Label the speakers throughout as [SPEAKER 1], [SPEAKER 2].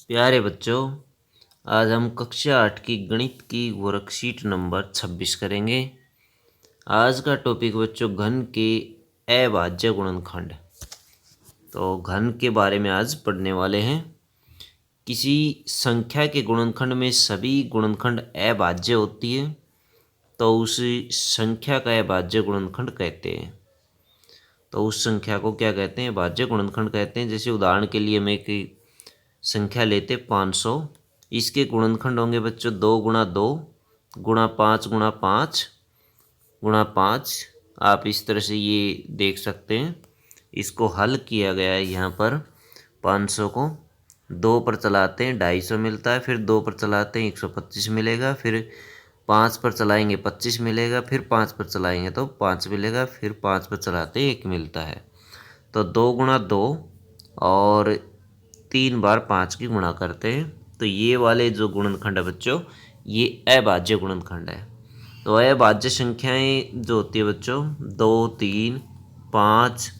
[SPEAKER 1] प्यारे बच्चों, आज हम कक्षा 8 की गणित की वर्कशीट नंबर 26 करेंगे। आज का टॉपिक बच्चों घन के अभाज्य गुणनखंड। तो घन के बारे में आज पढ़ने वाले हैं। किसी संख्या के गुणनखंड में सभी गुणनखंड अभाज्य होती है तो उस संख्या का अभाज्य गुणनखंड कहते हैं। तो उस संख्या को क्या कहते हैं? अभाज्य गुणनखंड कहते हैं। जैसे उदाहरण के लिए मैं एक संख्या लेते 500, इसके गुणनखंड होंगे बच्चों 2 गुणा 2 गुणा 5 गुणा 5 गुणा 5। आप इस तरह से ये देख सकते हैं। इसको हल किया गया है। यहाँ पर 500 को 2 पर चलाते हैं 250 मिलता है, फिर 2 पर चलाते हैं 125 मिलेगा, फिर 5 पर चलाएंगे 25 मिलेगा, फिर 5 पर चलाएंगे तो 5 मिलेगा, फिर 5 पर चलाते हैं 1 मिलता है। तो 2 गुणा 2 और 3 बार 5 की गुणा करते हैं तो ये वाले जो गुणनखंड है बच्चों, ये अभाज्य गुणनखंड है। तो अभाज्य संख्याएं जो होती है बच्चों 2, 3, 5,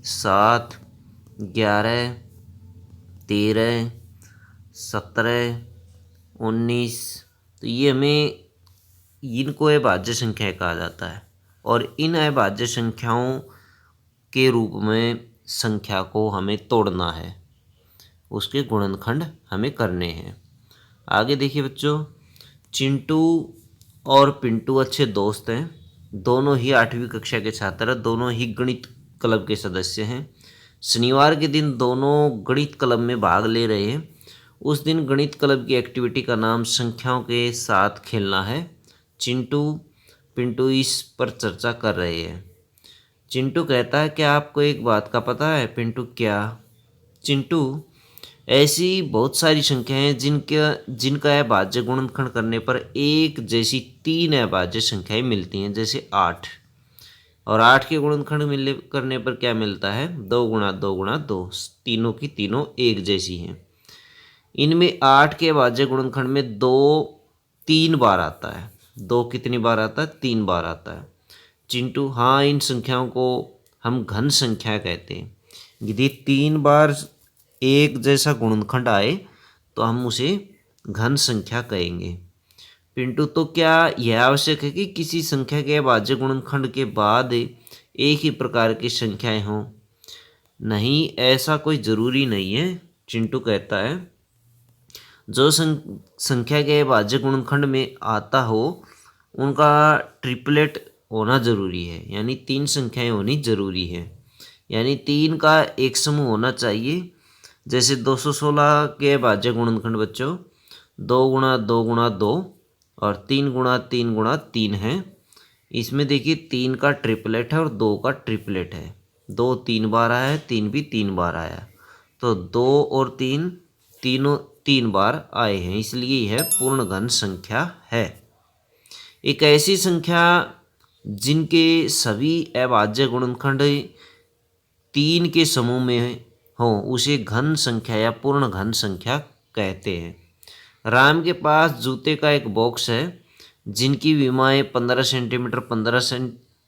[SPEAKER 1] 7, 11, 13, 17, 19, तो ये हमें इनको अभाज्य संख्याएं कहा जाता है। और इन अभाज्य संख्याओं के रूप में संख्या को हमें तोड़ना है, उसके गुणनखंड हमें करने हैं। आगे देखिए बच्चों, चिंटू और पिंटू अच्छे दोस्त हैं। दोनों ही 8वीं कक्षा के छात्र हैं। दोनों ही गणित क्लब के सदस्य हैं। शनिवार के दिन दोनों गणित क्लब में भाग ले रहे हैं। उस दिन गणित क्लब की एक्टिविटी का नाम संख्याओं के साथ खेलना है। चिंटू पिंटू इस पर चर्चा कर रहे हैं। चिंटू कहता है, क्या आपको एक बात का पता है? पिंटू, क्या? चिंटू, ऐसी बहुत सारी संख्याएं हैं जिनका अभाज्य गुणनखंड करने पर एक जैसी 3 अभाज्य संख्याएं मिलती हैं। जैसे 8, और 8 के गुणनखंड मिलने करने पर क्या मिलता है? 2 गुणा 2 गुणा 2, तीनों की तीनों एक जैसी हैं। इनमें 8 के अभाज्य गुणनखंड में 2 3 बार आता है। 2 कितनी बार आता है? 3 बार आता है। चिंटू, हाँ, इन संख्याओं को हम घन संख्या कहते हैं। यदि 3 बार एक जैसा गुणनखंड आए तो हम उसे घन संख्या कहेंगे। पिंटू, तो क्या यह आवश्यक है कि किसी संख्या के अभाज्य गुणनखंड के बाद एक ही प्रकार की संख्याएं हों? नहीं, ऐसा कोई ज़रूरी नहीं है। चिंटू कहता है, जो संख्या के अभाज्य गुणनखंड में आता हो उनका ट्रिपलेट होना ज़रूरी है, यानी 3 संख्याएं होनी ज़रूरी है। यानी 3 का एक समूह होना चाहिए। जैसे 216 के अभाज्य गुणनखंड बच्चों 2 गुणा 2 गुणा 2 और 3 गुणा 3 गुणा 3 है। इसमें देखिए 3 का ट्रिपलेट है और 2 का ट्रिपलेट है। 2 3 बार आया है, 3 भी 3 बार आया, तो 2 और 3 तीनों 3 बार आए हैं, इसलिए यह पूर्ण घन संख्या है। एक ऐसी संख्या जिनके सभी अभाज्य गुणनखंड 3 के समूह में हो उसे घन संख्या या पूर्ण घन संख्या कहते हैं। राम के पास जूते का एक बॉक्स है जिनकी विमाएँ 15 सेंटीमीटर,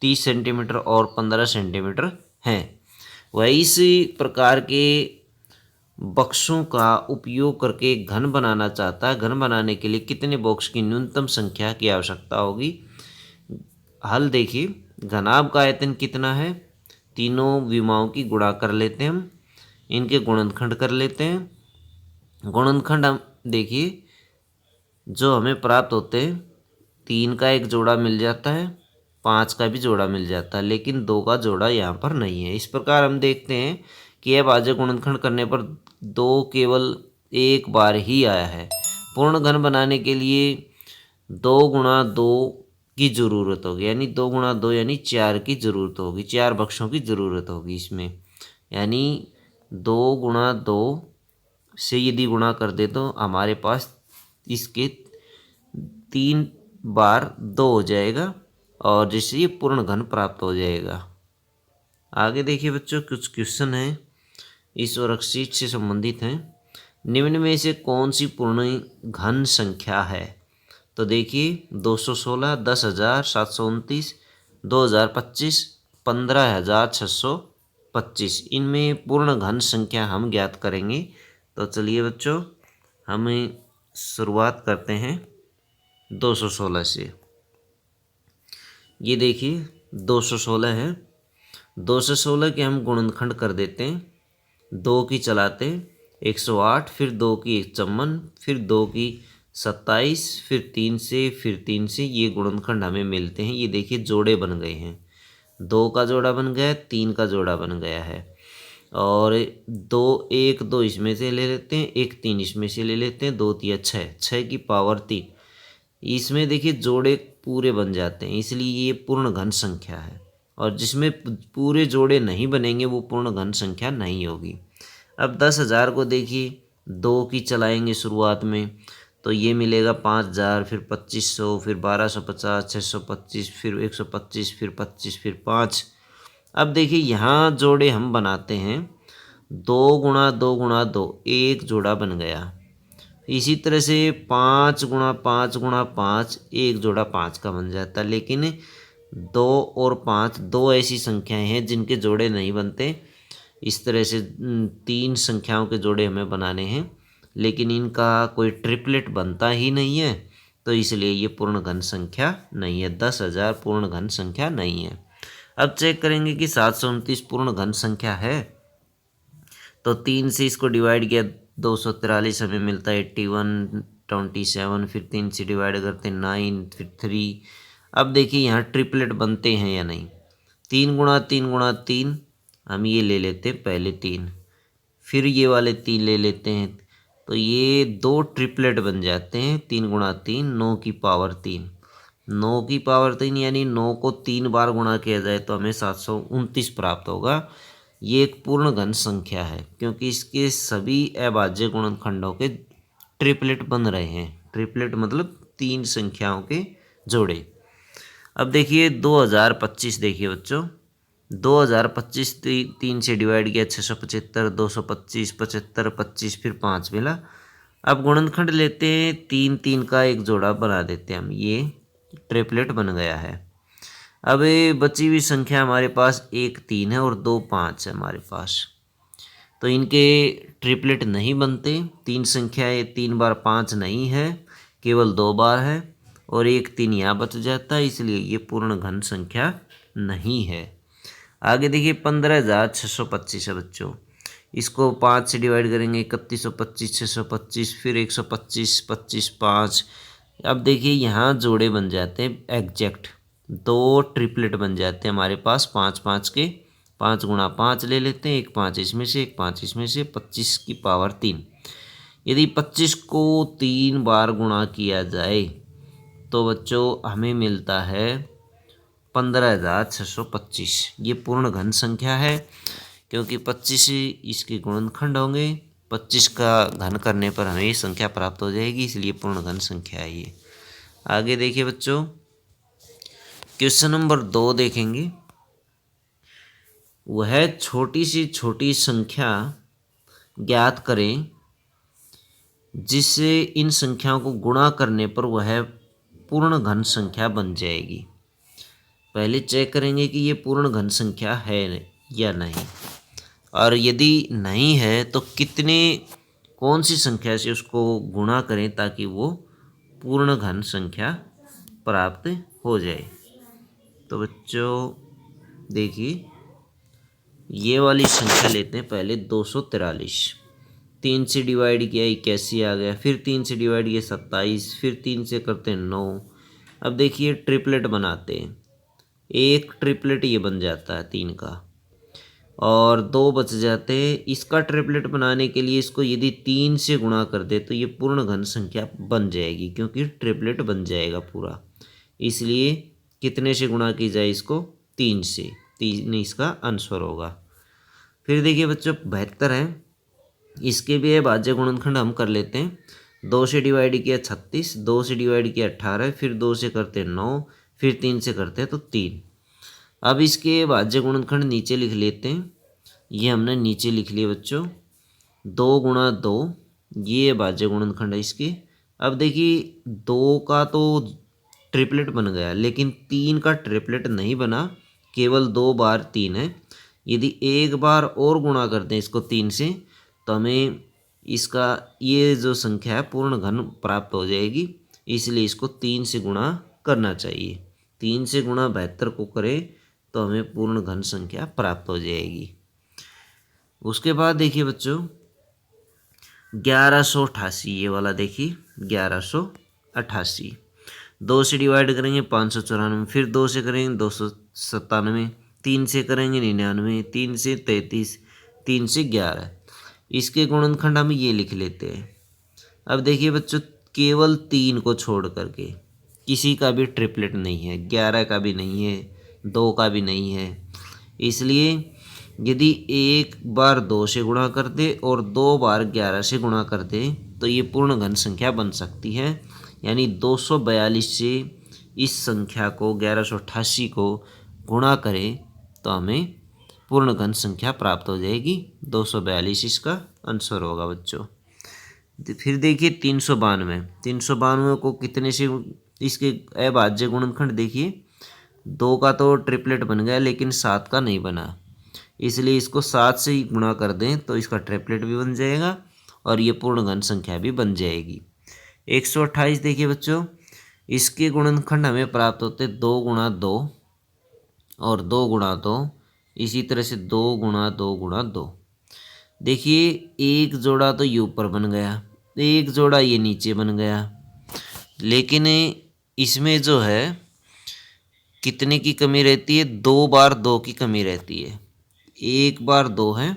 [SPEAKER 1] 30 सेंटीमीटर और 15 सेंटीमीटर हैं। वह इस प्रकार के बक्सों का उपयोग करके घन बनाना चाहता है। घन बनाने के लिए कितने बॉक्स की न्यूनतम संख्या की आवश्यकता होगी? हल देखिए, घनाभ का आयतन कितना है? तीनों विमाओं की गुणा कर लेते हैं हम, इनके गुणनखंड कर लेते हैं। गुणनखंड हम देखिए जो हमें प्राप्त होते हैं, 3 का एक जोड़ा मिल जाता है, 5 का भी जोड़ा मिल जाता है, लेकिन 2 का जोड़ा यहाँ पर नहीं है। इस प्रकार हम देखते हैं कि अभाज्य गुणनखंड करने पर 2 केवल एक बार ही आया है। पूर्ण घन बनाने के लिए 2 गुणा 2 की ज़रूरत होगी, यानी 2 गुणा 2 यानी 4 की ज़रूरत होगी, 4 बक्सों की ज़रूरत होगी इसमें। यानी 2 गुणा 2 से यदि गुणा कर दे तो हमारे पास इसके 3 बार 2 हो जाएगा और जिससे ये पूर्ण घन प्राप्त हो जाएगा। आगे देखिए बच्चों, कुछ क्वेश्चन हैं इस वर्कशीट से संबंधित हैं। निम्न में से कौन सी पूर्ण घन संख्या है? तो देखिए 216, 10,000, 729, 2025, 15,625, इनमें पूर्ण घन संख्या हम ज्ञात करेंगे। तो चलिए बच्चों हमें शुरुआत करते हैं 216 से। ये देखिए 216 है। 216 के हम गुणनखंड कर देते हैं। 2 की चलाते 108, फिर 2 की 51, फिर 2 की 27, फिर 3 से ये गुणनखंड हमें मिलते हैं। ये देखिए जोड़े बन गए हैं। 2 का जोड़ा बन गया है, 3 का जोड़ा बन गया है, और 2 इसमें से ले लेते हैं, 1 3 इसमें से ले लेते हैं, 2 3 6, 6 की पावर 3। इसमें देखिए जोड़े पूरे बन जाते हैं, इसलिए ये पूर्ण घन संख्या है। और जिसमें पूरे जोड़े नहीं बनेंगे वो पूर्ण घन संख्या नहीं होगी। अब 10,000 को देखिए 2 की चलाएंगे शुरुआत में, तो ये मिलेगा 5,000, फिर 2,500, फिर 1,250, 625, फिर 125, फिर 25, फिर 5। अब देखिए यहाँ जोड़े हम बनाते हैं, 2 गुणा 2 गुणा 2, एक जोड़ा बन गया। इसी तरह से 5 गुणा 5 गुणा 5, एक जोड़ा 5 का बन जाता है। लेकिन 2 और 5 दो ऐसी संख्याएं हैं जिनके जोड़े नहीं बनते। इस तरह से 3 संख्याओं के जोड़े हमें बनाने हैं, लेकिन इनका कोई ट्रिपलेट बनता ही नहीं है, तो इसलिए ये पूर्ण घन संख्या नहीं है। 10,000 पूर्ण घन संख्या नहीं है। अब चेक करेंगे कि 729 पूर्ण घन संख्या है। तो 3 से इसको डिवाइड किया 243 हमें मिलता है 81, 27, फिर 3 से डिवाइड करते 9, फिर 3। अब देखिए यहाँ ट्रिपलेट बनते हैं या नहीं। 3 गुणा 3 गुणा 3, हम ये ले लेते हैं पहले 3, फिर ये वाले 3 ले लेते हैं, तो ये 2 ट्रिपलेट बन जाते हैं। 3 गुणा 3, 9 की पावर 3, 9 की पावर 3 यानी 9 को 3 बार गुणा किया जाए तो हमें 729 प्राप्त होगा। ये एक पूर्ण घन संख्या है क्योंकि इसके सभी अभाज्य गुणनखंडों के ट्रिपलेट बन रहे हैं। ट्रिपलेट मतलब 3 संख्याओं के जोड़े। अब देखिए 2025, देखिए बच्चों 2025 3 से डिवाइड किया 675, 225, 75, 25, फिर 5 मिला। अब गुणनखंड लेते हैं, 3 3 का एक जोड़ा बना देते हैं हम, ये ट्रिपलेट बन गया है। अब ये बची हुई संख्या हमारे पास 1 3 है और 2 5 है हमारे पास, तो इनके ट्रिपलेट नहीं बनते। 3 संख्याएँ 3 बार 5 नहीं है, केवल 2 बार है, और 1 3 यहाँ बच जाता है, इसलिए ये पूर्ण घन संख्या नहीं है। आगे देखिए 15,625 है बच्चों। इसको 5 से डिवाइड करेंगे 3125, 625, फिर 125, 25, 5। अब देखिए यहाँ जोड़े बन जाते हैं एग्जैक्ट, 2 ट्रिपलेट बन जाते हैं हमारे पास 5 5 के। 5 गुणा 5 ले लेते हैं, 1 5 इसमें से, 1 5 इसमें से, 25 की पावर 3। यदि 25 को 3 बार गुणा किया जाए तो बच्चों हमें मिलता है 15,625। ये पूर्ण घन संख्या है क्योंकि 25 इसके गुणनखंड होंगे। 25 का घन करने पर हमें ये संख्या प्राप्त हो जाएगी, इसलिए पूर्ण घन संख्या है ये। आगे देखिए बच्चों क्वेश्चन नंबर 2 देखेंगे। वह छोटी सी छोटी संख्या ज्ञात करें जिससे इन संख्याओं को गुणा करने पर वह पूर्ण घन संख्या बन जाएगी। पहले चेक करेंगे कि ये पूर्ण घन संख्या है या नहीं, और यदि नहीं है तो कौन सी संख्या से उसको गुणा करें ताकि वो पूर्ण घन संख्या प्राप्त हो जाए। तो बच्चों देखिए ये वाली संख्या लेते हैं पहले 243। 3 से डिवाइड किया 81 आ गया, फिर 3 से डिवाइड किया 27, फिर 3 से करते हैं 9। अब देखिए ट्रिपलेट बनाते हैं, एक ट्रिपलेट ये बन जाता है 3 का, और 2 बच जाते हैं। इसका ट्रिपलेट बनाने के लिए इसको यदि 3 से गुणा कर दे तो ये पूर्ण घन संख्या बन जाएगी क्योंकि ट्रिपलेट बन जाएगा पूरा। इसलिए कितने से गुणा की जाए इसको? 3 से। 3 इसका आंसर होगा। फिर देखिए बच्चों 72 है, इसके भी अभाज्य गुणनखंड हम कर लेते हैं। 2 से डिवाइड किया 36, 2 से डिवाइड किया 18, फिर 2 से करते हैं 9, फिर 3 से करते हैं तो 3। अब इसके अभाज्य गुणनखंड नीचे लिख लेते हैं। ये हमने नीचे लिख लिए बच्चों, 2 गुणा 2, ये अभाज्य गुणनखंड है इसके। अब देखिए 2 का तो ट्रिपलेट बन गया, लेकिन 3 का ट्रिपलेट नहीं बना, केवल 2 बार 3 है। यदि एक बार और गुणा करते हैं इसको 3 से तो हमें इसका ये जो संख्या है पूर्ण घन प्राप्त हो जाएगी, इसलिए इसको 3 से गुणा करना चाहिए। 3 से गुणा 72 को करें तो हमें पूर्ण घन संख्या प्राप्त हो जाएगी। उसके बाद देखिए बच्चों 1188, ये वाला देखिए 1188, 2 से डिवाइड करेंगे 594, फिर 2 से करेंगे 297, 3 से करेंगे 99, 3 से 33, 3 से 11। इसके गुणनखंड हम ये लिख लेते हैं। अब देखिए बच्चों केवल 3 को छोड़ करके किसी का भी ट्रिपलेट नहीं है, 11 का भी नहीं है, 2 का भी नहीं है। इसलिए यदि एक बार 2 से गुणा कर दे और 2 बार 11 से गुणा कर दे तो ये पूर्ण घन संख्या बन सकती है। यानी 242 से इस संख्या को 1188 को गुणा करें तो हमें पूर्ण घन संख्या प्राप्त हो जाएगी। 242 इसका आंसर होगा बच्चों। फिर देखिए 392 को कितने से, इसके अभाज्य गुणनखंड देखिए 2 का तो ट्रिपलेट बन गया लेकिन 7 का नहीं बना, इसलिए इसको 7 से ही गुणा कर दें तो इसका ट्रिपलेट भी बन जाएगा और ये पूर्ण घन संख्या भी बन जाएगी। 128 देखिए बच्चों, इसके गुणनखंड हमें प्राप्त होते 2 गुणा 2 और 2 गुणा 2, इसी तरह से 2 गुणा 2 गुणा 2। देखिए एक जोड़ा तो ये ऊपर बन गया, एक जोड़ा ये नीचे बन गया, लेकिन इसमें जो है कितने की कमी रहती है, 2 बार 2 की कमी रहती है। एक बार 2 है,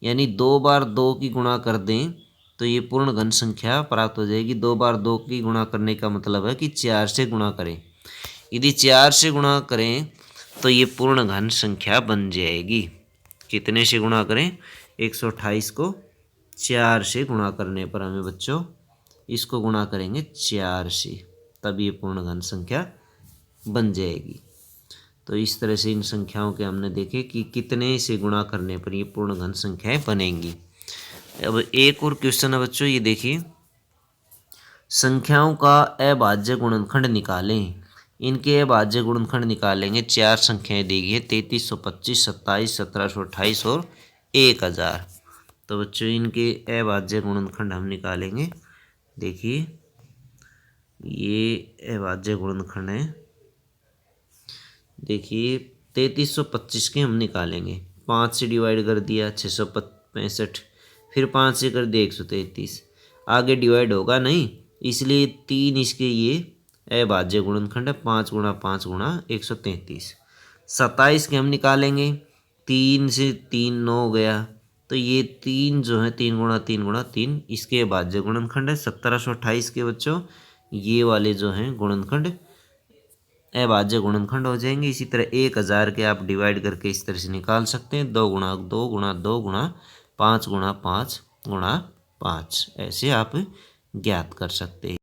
[SPEAKER 1] यानी 2 बार 2 की गुणा कर दें तो ये पूर्ण घन संख्या प्राप्त हो जाएगी। 2 बार 2 की गुणा करने का मतलब है कि 4 से गुणा करें। यदि 4 से गुणा करें तो ये पूर्ण घन संख्या बन जाएगी। कितने से गुणा करें, 128 को 4 से गुणा करने पर हमें बच्चों इसको गुणा करेंगे 4 से, तब ये पूर्ण घन संख्या बन जाएगी। तो इस तरह से इन संख्याओं के हमने देखे कि कितने से गुणा करने पर ये पूर्ण घन संख्याएं बनेंगी। अब एक और क्वेश्चन है बच्चों, ये देखिए संख्याओं का अभाज्य गुणनखंड निकालें। इनके अभाज्य गुणनखंड निकालेंगे। 4 संख्याएं दी गई है, 3325, 27, 1728 और 1000। तो बच्चों इनके अभाज्य गुणनखंड हम निकालेंगे। देखिए ये अभाज्य गुणनखंड है। देखिए 3325 के हम निकालेंगे। 5 से डिवाइड कर दिया 665, फिर 5 से कर दिया 133, आगे डिवाइड होगा नहीं, इसलिए 3 इसके ये अभाज्य गुणनखंड है। 5 गुणा 5 गुणा 133। 27 के हम निकालेंगे। 3 से 3 9 गया, तो ये 3 जो है 3 गुणा 3 गुणा 3 इसके अभाज्य गुणनखंड है। 1728 के बच्चों ये वाले जो हैं गुणनखंड अभाज्य गुणनखंड हो जाएंगे। इसी तरह 1000 के आप डिवाइड करके इस तरह से निकाल सकते हैं। 2 गुणा 2 गुणा 2 गुणा 5 गुणा 5 गुणा 5, ऐसे आप ज्ञात कर सकते हैं।